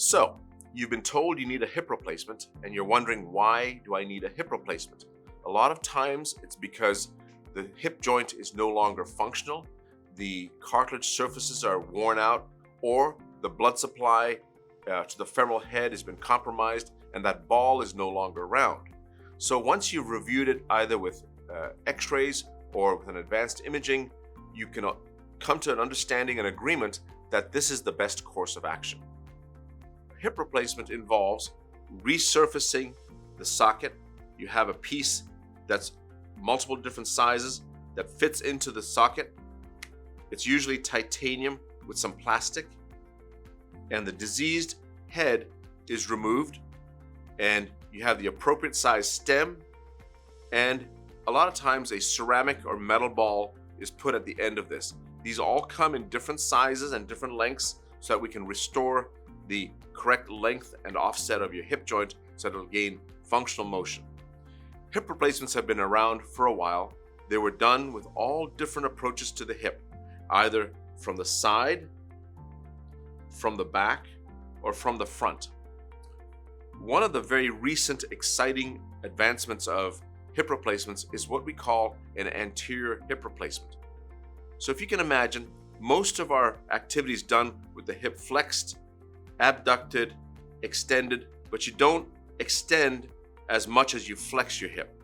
So, you've been told you need a hip replacement, and you're wondering, why do I need a hip replacement? A lot of times it's because the hip joint is no longer functional, the cartilage surfaces are worn out, or the blood supply to the femoral head has been compromised, and that ball is no longer round. So once you've reviewed it either with x-rays or with an advanced imaging, you can come to an understanding and agreement that this is the best course of action. Hip replacement involves resurfacing the socket. You have a piece that's multiple different sizes that fits into the socket. It's usually titanium with some plastic, and the diseased head is removed, and you have the appropriate size stem, and a lot of times a ceramic or metal ball is put at the end of this. These all come in different sizes and different lengths so that we can restore the correct length and offset of your hip joint so that it'll gain functional motion. Hip replacements have been around for a while. They were done with all different approaches to the hip, either from the side, from the back, or from the front. One of the very recent exciting advancements of hip replacements is what we call an anterior hip replacement. So if you can imagine, most of our activities done with the hip flexed, abducted, extended, but you don't extend as much as you flex your hip.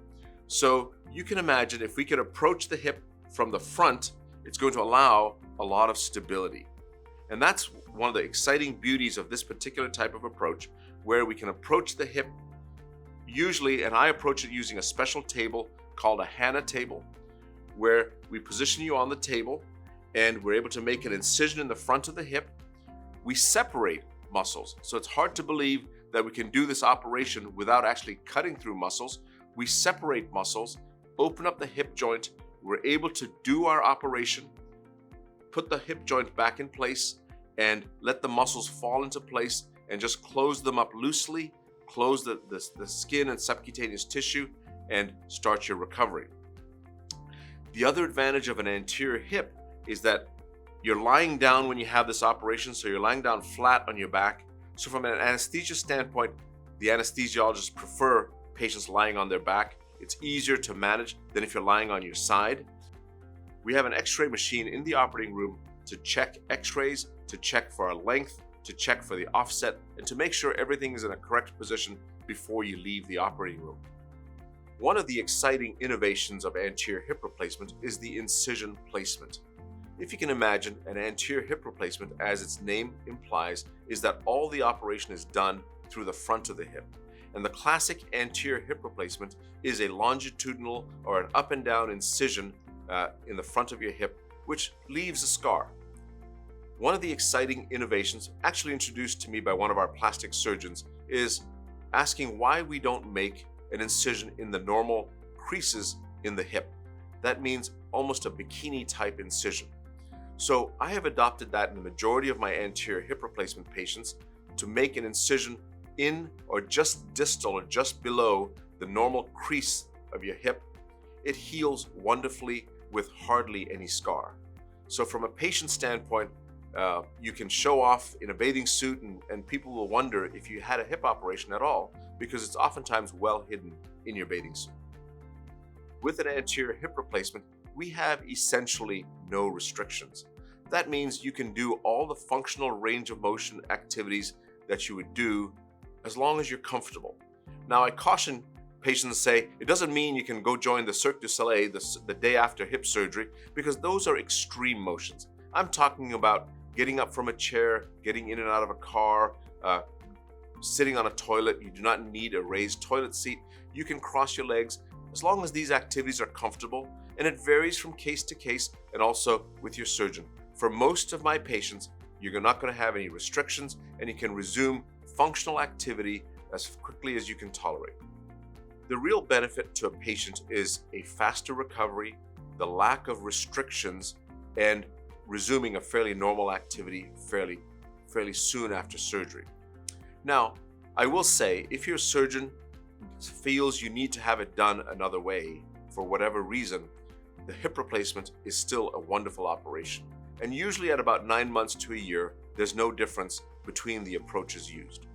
So you can imagine if we could approach the hip from the front, it's going to allow a lot of stability. And that's one of the exciting beauties of this particular type of approach, where we can approach the hip usually, and I approach it using a special table called a Hanna table, where we position you on the table and we're able to make an incision in the front of the hip. We separate muscles. So it's hard to believe that we can do this operation without actually cutting through muscles. We separate muscles, open up the hip joint. We're able to do our operation, put the hip joint back in place, and let the muscles fall into place and just close them up loosely, close the skin and subcutaneous tissue, and start your recovery. The other advantage of an anterior hip is that you're lying down when you have this operation, so you're lying down flat on your back. So from an anesthesia standpoint, the anesthesiologists prefer patients lying on their back. It's easier to manage than if you're lying on your side. We have an x-ray machine in the operating room to check x-rays, to check for our length, to check for the offset, and to make sure everything is in a correct position before you leave the operating room. One of the exciting innovations of anterior hip replacement is the incision placement. If you can imagine, an anterior hip replacement, as its name implies, is that all the operation is done through the front of the hip. And the classic anterior hip replacement is a longitudinal or an up and down incision in the front of your hip, which leaves a scar. One of the exciting innovations, actually introduced to me by one of our plastic surgeons, is asking why we don't make an incision in the normal creases in the hip. That means almost a bikini type incision. So I have adopted that in the majority of my anterior hip replacement patients to make an incision in or just distal or just below the normal crease of your hip. It heals wonderfully with hardly any scar. So from a patient standpoint, you can show off in a bathing suit and people will wonder if you had a hip operation at all, because it's oftentimes well hidden in your bathing suit. With an anterior hip replacement, we have essentially no restrictions. That means you can do all the functional range of motion activities that you would do as long as you're comfortable. Now, I caution patients say, it doesn't mean you can go join the Cirque du Soleil the day after hip surgery, because those are extreme motions. I'm talking about getting up from a chair, getting in and out of a car, sitting on a toilet. You do not need a raised toilet seat. You can cross your legs as long as these activities are comfortable, and it varies from case to case and also with your surgeon. For most of my patients, you're not going to have any restrictions, and you can resume functional activity as quickly as you can tolerate. The real benefit to a patient is a faster recovery, the lack of restrictions, and resuming a fairly normal activity fairly soon after surgery. Now, I will say, if your surgeon feels you need to have it done another way for whatever reason, the hip replacement is still a wonderful operation. And usually at about 9 months to a year, there's no difference between the approaches used.